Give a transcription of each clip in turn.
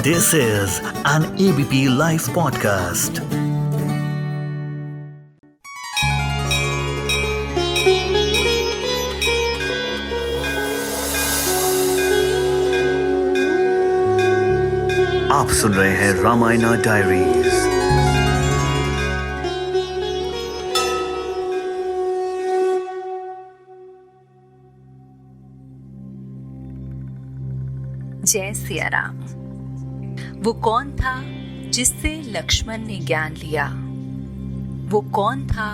This is an ABP Life podcast. आप सुन रहे हैं रामायणा डायरीज। जय सिया राम। वो कौन था जिससे लक्ष्मण ने ज्ञान लिया? वो कौन था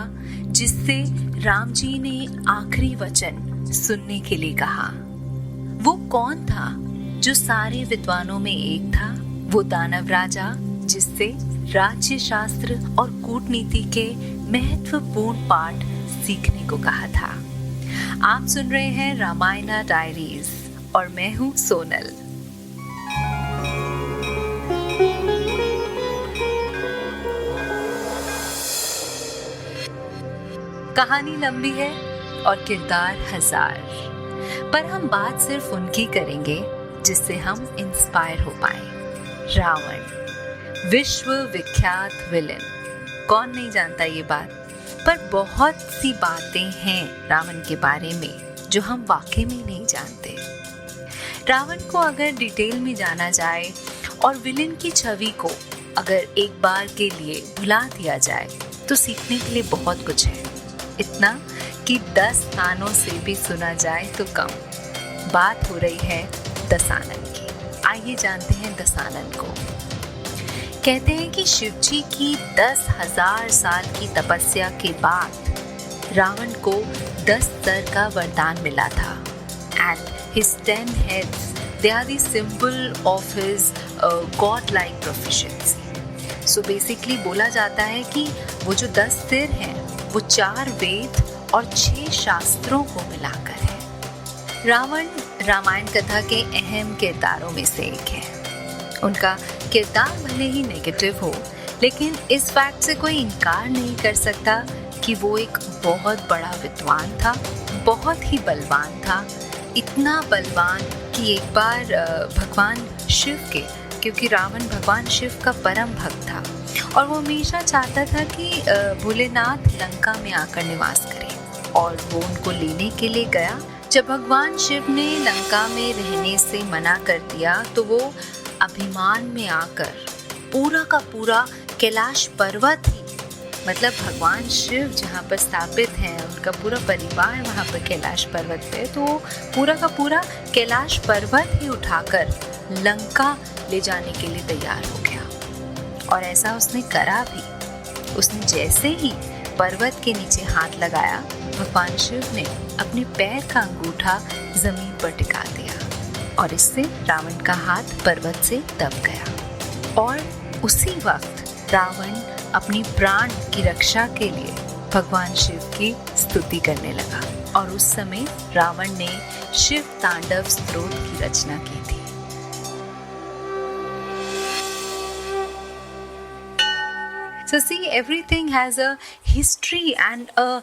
जिससे राम जी ने आखिरी वचन सुनने के लिए कहा? वो कौन था जो सारे विद्वानों में एक था? वो दानव राजा जिससे राज्य शास्त्र और कूटनीति के महत्वपूर्ण पाठ सीखने को कहा था। आप सुन रहे हैं रामायणा डायरीज और मैं हूँ सोनल। कहानी लंबी है और किरदार हजार, पर हम बात सिर्फ उनकी करेंगे जिससे हम इंस्पायर हो पाए। रावण, विश्व विख्यात विलेन। कौन नहीं जानता ये बात, पर बहुत सी बातें हैं रावण के बारे में जो हम वाकई में नहीं जानते। रावण को अगर डिटेल में जाना जाए और विलेन की छवि को अगर एक बार के लिए भुला दिया जाए तो सीखने के लिए बहुत कुछ है। इतना कि 10 कानों से भी सुना जाए तो कम। बात हो रही है दशानन की। आइए जानते हैं दशानन को। कहते हैं कि शिव जी की 10,000 साल की तपस्या के बाद रावण को 10 सर का वरदान मिला था। And his 10 heads, they are the symbol of his god-like proficiency. So basically बोला जाता है कि वो जो 10 सिर हैं वो 4 वेद और 6 शास्त्रों को मिलाकर है। रावण रामायण कथा के अहम किरदारों में से एक है। उनका किरदार भले ही नेगेटिव हो, लेकिन इस फैक्ट से कोई इनकार नहीं कर सकता कि वो एक बहुत बड़ा विद्वान था, बहुत ही बलवान था। इतना बलवान कि एक बार भगवान शिव के, क्योंकि रावण भगवान शिव का परम भक्त था और वो हमेशा चाहता था कि भोलेनाथ लंका में आकर निवास करें, और वो उनको लेने के लिए गया। जब भगवान शिव ने लंका में रहने से मना कर दिया तो वो अभिमान में आकर पूरा का पूरा कैलाश पर्वत ही, मतलब भगवान शिव जहाँ पर स्थापित हैं उनका पूरा परिवार वहाँ पर कैलाश पर्वत पे, तो पूरा का पूरा कैलाश पर्वत ही उठाकर लंका ले जाने के लिए तैयार हो गया। और ऐसा उसने करा भी। उसने जैसे ही पर्वत के नीचे हाथ लगाया, भगवान शिव ने अपने पैर का अंगूठा जमीन पर टिका दिया और इससे रावण का हाथ पर्वत से दब गया। और उसी वक्त रावण अपनी प्राण की रक्षा के लिए भगवान शिव की स्तुति करने लगा और उस समय रावण ने शिव तांडव स्तोत्र की रचना की थी। So see, everything has a history and a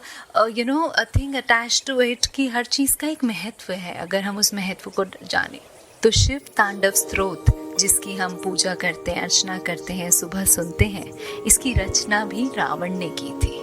thing attached to it कि हर चीज़ का एक महत्व है। अगर हम उस महत्व को जाने तो शिव तांडव स्तोत्र, जिसकी हम पूजा करते हैं, अर्चना करते हैं, सुबह सुनते हैं, इसकी रचना भी रावण ने की थी।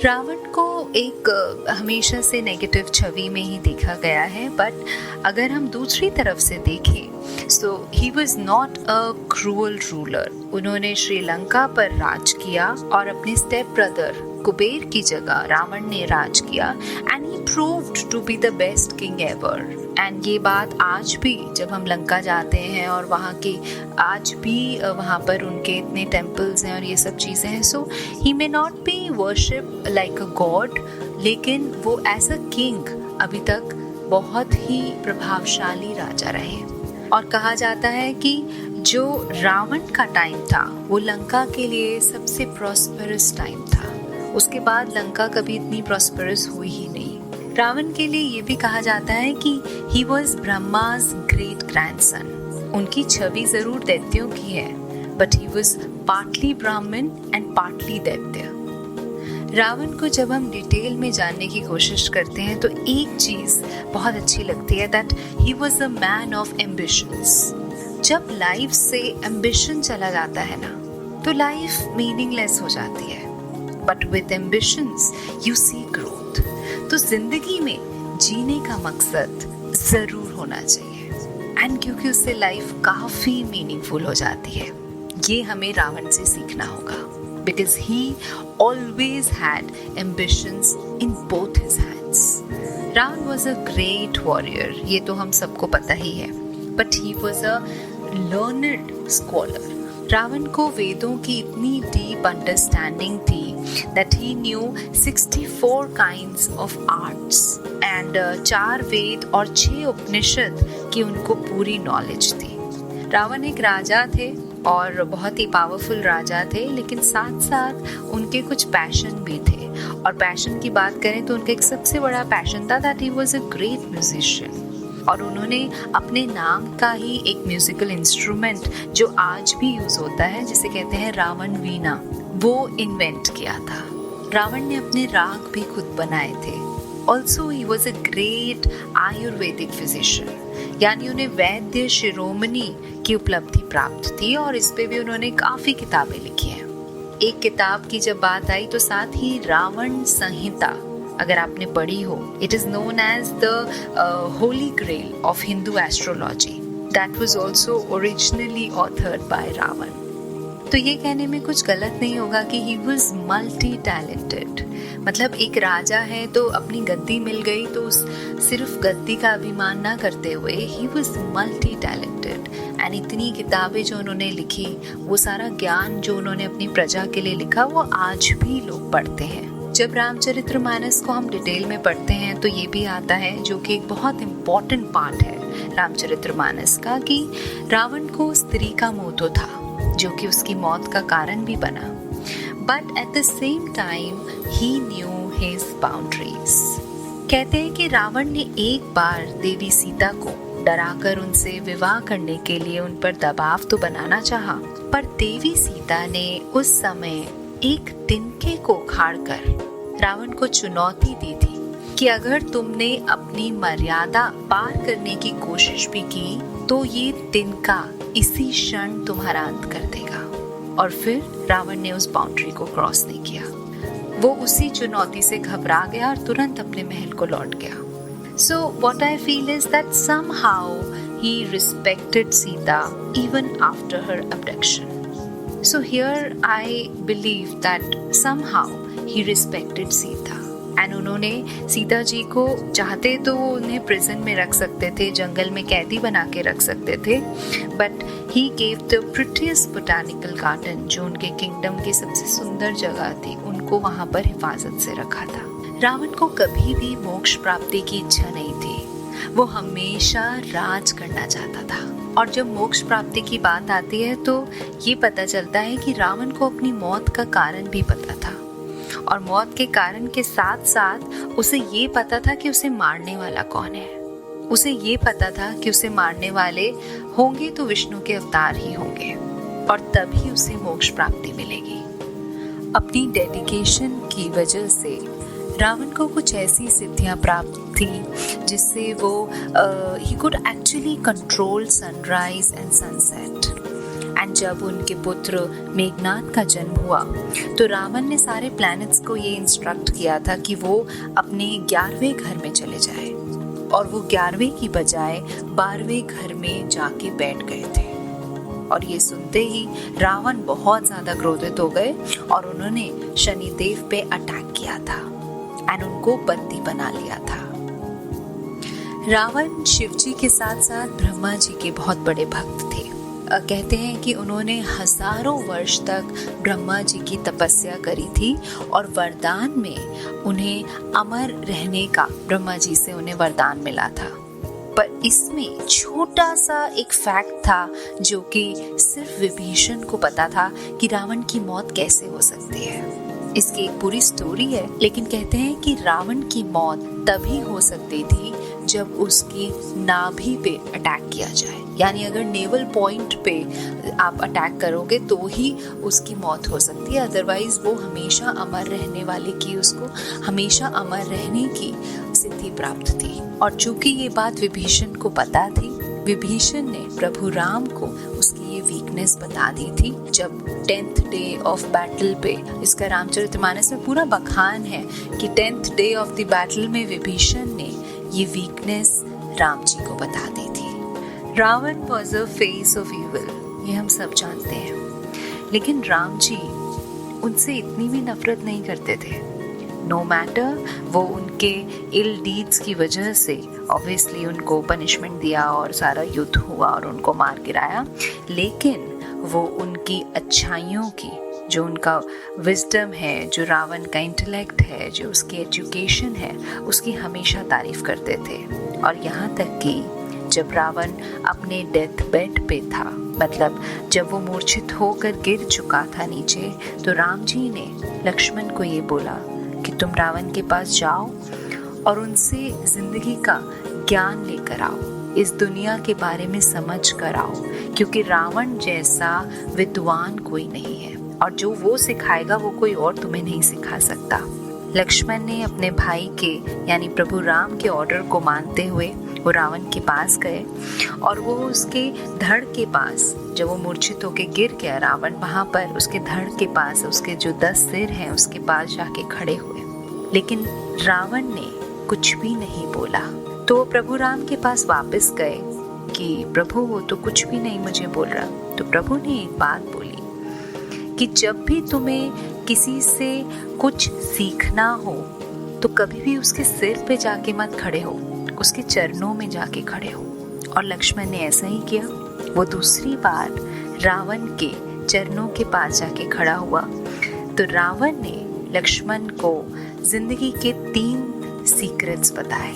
रावण को एक हमेशा से नेगेटिव छवि में ही देखा गया है, बट अगर हम दूसरी तरफ से देखें so he was not a cruel ruler. उन्होंने श्रीलंका पर राज किया और अपने स्टेप ब्रदर कुबेर की जगह रावण ने राज किया and he proved to be the best king ever. And ये बात आज भी जब हम लंका जाते हैं और वहाँ के आज भी वहाँ पर उनके इतने टेम्पल्स हैं और ये सब चीज़ें हैं, so he may not be worship like a god, लेकिन वो एज अ किंग अभी तक बहुत ही प्रभावशाली राजा रहे। और कहा जाता है कि जो रावण का टाइम था वो लंका के लिए सबसे प्रॉस्परस टाइम था। उसके बाद लंका कभी इतनी प्रॉस्परस हुई ही नहीं। रावण के लिए ये भी कहा जाता है कि ही वॉज ब्रह्माज ग्रेट ग्रैंडसन। उनकी छवि जरूर दैत्यों की है, बट ही वॉज पार्टली ब्राह्मण एंड पार्टली दैत्य। रावण को जब हम डिटेल में जानने की कोशिश करते हैं तो एक चीज़ बहुत अच्छी लगती है, that he was a man of ambitions. जब लाइफ से एम्बिशन चला जाता है ना, तो लाइफ मीनिंगलेस हो जाती है, but with ambitions you see growth. तो जिंदगी में जीने का मकसद जरूर होना चाहिए, एंड क्योंकि उससे लाइफ काफी मीनिंगफुल हो जाती है। ये हमें रावण से सीखना होगा, because he always had ambitions in both his hands. Ravan was a great warrior, ये तो हम सबको पता ही है, but he was a learned scholar. Ravan को वेदों की इतनी डीप अंडरस्टैंडिंग थी that he knew 64 kinds of arts and 4 वेद और 6 उपनिषद की उनको पूरी नॉलेज थी। रावण एक राजा थे और बहुत ही पावरफुल राजा थे, लेकिन साथ साथ उनके कुछ पैशन भी थे। और पैशन की बात करें तो उनका एक सबसे बड़ा पैशन था that he was a great musician. और उन्होंने अपने नाम का ही एक म्यूजिकल इंस्ट्रूमेंट जो आज भी यूज होता है, जिसे कहते हैं रावण वीणा, वो इन्वेंट किया था। रावण ने अपने राग भी खुद बनाए थे। Also he was a great Ayurvedic physician, यानी उन्हें वैद्य शिरोमणि की उपलब्धि प्राप्त थी, और इस पे भी उन्होंने काफ़ी किताबें लिखी हैं। एक किताब की जब बात आई तो साथ ही रावण संहिता, अगर आपने पढ़ी हो, it is known as the holy grail of Hindu astrology, that was also originally authored by Ravan. तो ये कहने में कुछ गलत नहीं होगा कि ही वॉज मल्टी टैलेंटेड। मतलब एक राजा है तो अपनी गद्दी मिल गई तो सिर्फ गद्दी का अभिमान ना करते हुए he was multi talented. And इतनी किताबें जो उन्होंने लिखी, वो सारा ज्ञान जो उन्होंने अपनी प्रजा के लिए लिखा, वो आज भी लोग पढ़ते हैं। जब रामचरितमानस को हम डिटेल में पढ़ते हैं तो ये भी आता है, जो कि एक बहुत इम्पॉर्टेंट पार्ट है रामचरितमानस का, कि रावण को स्त्री का मोह तो था, जो कि उसकी मौत का कारण भी बना, but at the same time he new his boundaries. कहते हैं कि रावण ने एक बार देवी सीता को डराकर उनसे विवाह करने के लिए उन पर दबाव तो बनाना चाहा, पर देवी सीता ने उस समय एक तिनके को उखाड़कर रावण को चुनौती दी थी कि अगर तुमने अपनी मर्यादा पार करने की कोशिश भी की तो ये तिनका इसी क्षण तुम्हारा अंत कर देगा। और फिर रावण ने उस बाउंड्री को क्रॉस नहीं किया, वो उसी चुनौती से घबरा गया और तुरंत अपने महल को लौट गया। So what I feel is that somehow he respected Sita even after her abduction. So here I believe that somehow he respected Sita. And उन्होंने सीता जी को चाहते तो वो उन्हें प्रिजन में रख सकते थे, जंगल में कैदी बना के रख सकते थे, but he gave the prettiest botanical garden, जो उनके किंगडम की सबसे सुंदर जगह थी, उनको वहाँ पर हिफाजत से रखा था। रावण को कभी भी मोक्ष प्राप्ति की इच्छा नहीं थी, वो हमेशा राज करना चाहता था। और जब मोक्ष प्राप्ति की बात आती है तो ये पता चलता है कि रावण को अपनी मौत का कारण भी पता था, और मौत के कारण के साथ साथ उसे ये पता था कि उसे मारने वाला कौन है। उसे ये पता था कि उसे मारने वाले होंगे तो विष्णु के अवतार ही होंगे, और तभी उसे मोक्ष प्राप्ति मिलेगी। अपनी डेडिकेशन की वजह से रावण को कुछ ऐसी सिद्धियां प्राप्त थी जिससे वो he could actually control sunrise and sunset. And जब उनके पुत्र मेघनाद का जन्म हुआ तो रावण ने सारे प्लैनेट्स को ये इंस्ट्रक्ट किया था कि वो अपने 11वें घर में चले जाए, और वो 11वें की बजाय 12वें घर में जाके बैठ गए थे। और ये सुनते ही रावण बहुत ज्यादा क्रोधित हो गए और उन्होंने शनिदेव पे अटैक किया था एंड उनको बंदी बना लिया था। रावण शिव जी के साथ साथ ब्रह्मा जी के बहुत बड़े भक्त थे। कहते हैं कि उन्होंने हजारों वर्ष तक ब्रह्मा जी की तपस्या करी थी, और वरदान में उन्हें अमर रहने का ब्रह्मा जी से उन्हें वरदान मिला था। पर इसमें छोटा सा एक फैक्ट था जो कि सिर्फ विभीषण को पता था कि रावण की मौत कैसे हो सकती है। इसकी एक पूरी स्टोरी है, लेकिन कहते हैं कि रावण की मौत तभी हो सकती थी जब उसकी नाभि पे अटैक किया जाए, यानी अगर नेवल पॉइंट पे आप अटैक करोगे तो ही उसकी मौत हो सकती है, अदरवाइज वो हमेशा अमर रहने वाले की, उसको हमेशा अमर रहने की सिद्धि प्राप्त थी। और चूंकि ये बात विभीषण को पता थी विभीषण ने प्रभु राम को उसकी ये वीकनेस बता दी थी। जब 10th डे ऑफ बैटल पे, इसका रामचरितमानस में पूरा बखान है कि 10th day of the battle में विभीषण ने ये वीकनेस राम जी को बता दी थी। Ravan was a face of evil, ये हम सब जानते हैं, लेकिन राम जी उनसे इतनी भी नफरत नहीं करते थे। नो मैटर वो उनके इल डीड्स की वजह से ऑब्वियसली उनको पनिशमेंट दिया और सारा युद्ध हुआ और उनको मार गिराया, लेकिन वो उनकी अच्छाइयों की, जो उनका विजडम है, जो रावण का इंटेलेक्ट है, जो उसकी एजुकेशन है, उसकी हमेशा तारीफ करते थे। और यहाँ तक कि जब रावण अपने डेथ बेड पे था, मतलब जब वो मूर्छित होकर गिर चुका था नीचे, तो राम जी ने लक्ष्मण को ये बोला कि तुम रावण के पास जाओ और उनसे जिंदगी का ज्ञान लेकर आओ, इस दुनिया के बारे में समझ कर आओ, क्योंकि रावण जैसा विद्वान कोई नहीं है और जो वो सिखाएगा वो कोई और तुम्हें नहीं सिखा सकता। लक्ष्मण ने अपने भाई के यानी प्रभु राम के ऑर्डर को मानते हुए वो रावण के पास गए और वो उसके धड़ के पास, जब वो मूर्छित होके गिर गया रावण, वहाँ पर उसके धड़ के पास, उसके जो 10 सिर हैं उसके पास जाके खड़े हुए, लेकिन रावण ने कुछ भी नहीं बोला। तो वो प्रभु राम के पास वापस गए कि प्रभु वो तो कुछ भी नहीं मुझे बोल रहा। तो प्रभु ने एक बात बोली कि जब भी तुम्हें किसी से कुछ सीखना हो तो कभी भी उसके सिर पे जाके मत खड़े हो, उसके चरणों में जाके खड़े हो। और लक्ष्मण ने ऐसा ही किया। वो दूसरी बार रावण के चरणों के पास जाके खड़ा हुआ तो रावण ने लक्ष्मण को जिंदगी के 3 सीक्रेट्स बताए।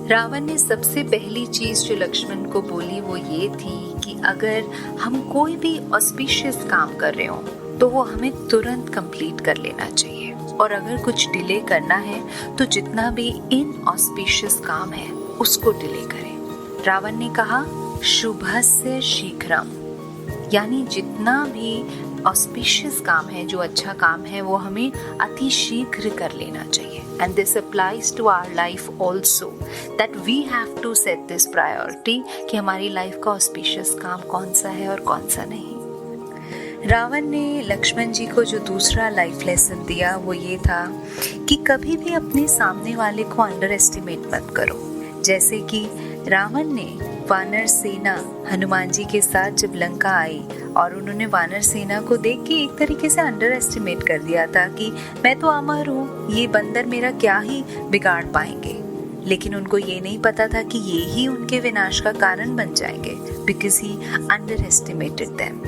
रावण ने सबसे पहली चीज जो लक्ष्मण को बोली वो ये थी कि अगर हम कोई भी ऑस्पिशियस काम कर रहे हो तो वो हमें तुरंत कंप्लीट कर लेना चाहिए, और अगर कुछ डिले करना है तो जितना भी इनऑस्पिशियस काम है उसको डिले करें। रावण ने कहा शुभस्य शीघ्रम, यानी जितना भी ऑस्पिशियस काम है, जो अच्छा काम है, वो हमें अति शीघ्र कर लेना चाहिए। And this applies to our life also, that we have to set this priority कि हमारी लाइफ का ऑस्पिशियस काम कौन सा है और कौन सा नहीं। रावण ने लक्ष्मण जी को जो दूसरा लाइफ लेसन दिया वो ये था कि कभी भी अपने सामने वाले को अंडर एस्टिमेट मत करो। जैसे कि रावण ने वानर सेना हनुमान जी के साथ जब लंका आई और उन्होंने वानर सेना को देख के एक तरीके से अंडर एस्टिमेट कर दिया था कि मैं तो अमर हूँ, ये बंदर मेरा क्या ही बिगाड़ पाएंगे। लेकिन उनको ये नहीं पता था कि ये ही उनके विनाश का कारण बन जाएंगे, because he underestimated them.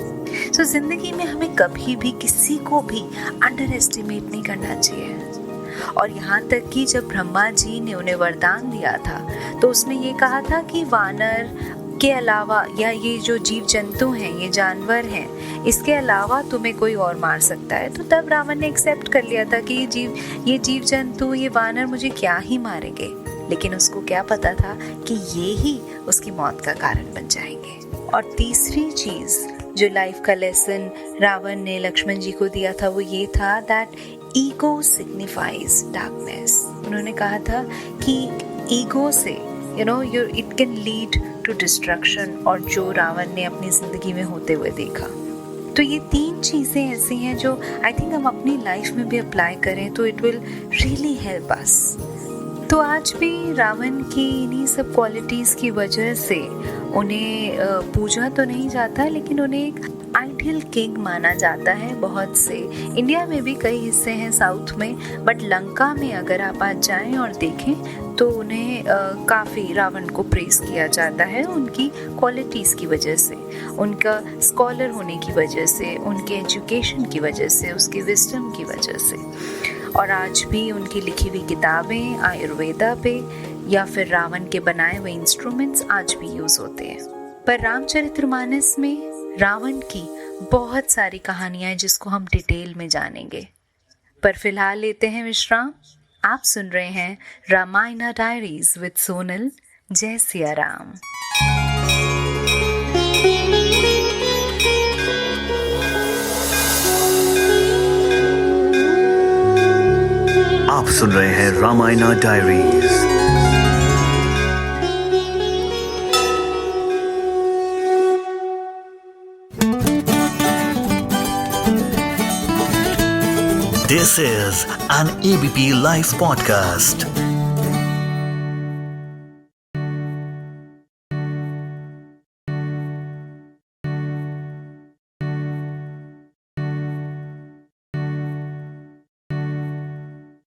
So जिंदगी में हमें कभी भी किसी को भी अंडर एस्टिमेट नहीं करना चाहिए। और यहाँ तक कि जब ब्रह्मा जी ने उन्हें वरदान दिया था तो उसमें ये कहा था कि वानर के अलावा या ये जो जीव जंतु हैं, ये जानवर हैं, इसके अलावा तुम्हें कोई और मार सकता है। तो तब रावण ने एक्सेप्ट कर लिया था कि ये जीव जंतु, ये वानर मुझे क्या ही मारेंगे। लेकिन उसको क्या पता था कि ये ही उसकी मौत का कारण बन जाएंगे। और तीसरी चीज जो लाइफ का लेसन रावण ने लक्ष्मण जी को दिया था वो ये था दैट ईगो सिग्निफाइज डार्कनेस। उन्होंने कहा था कि ईगो से it can lead to destruction, और जो रावण ने अपनी जिंदगी में होते हुए देखा। तो ये 3 चीज़ें ऐसी हैं जो आई थिंक हम अपनी लाइफ में भी अप्लाई करें तो it will really help us. तो आज भी रावण की इन्हीं सब क्वालिटीज़ की वजह से उन्हें पूजा तो नहीं जाता, लेकिन उन्हें एक आइडियल किंग माना जाता है। बहुत से इंडिया में भी कई हिस्से हैं साउथ में, बट लंका में अगर आप आज जाएं और देखें तो उन्हें काफ़ी रावण को प्रेस किया जाता है उनकी क्वालिटीज़ की वजह से, उनका स्कॉलर होने की वजह से, उनके एजुकेशन की वजह से, उसके विजडम की वजह से। और आज भी उनकी लिखी हुई किताबें आयुर्वेदा पे या फिर रावण के बनाए हुए इंस्ट्रूमेंट्स आज भी यूज़ होते हैं। पर रामचरितमानस में रावण की बहुत सारी कहानियां हैं जिसको हम डिटेल में जानेंगे। पर फिलहाल लेते हैं विश्राम। आप सुन रहे हैं रामायण डायरीज विद सोनल। जय सिया राम। आप सुन रहे हैं Ramayan diaries. This is an ABP Life podcast.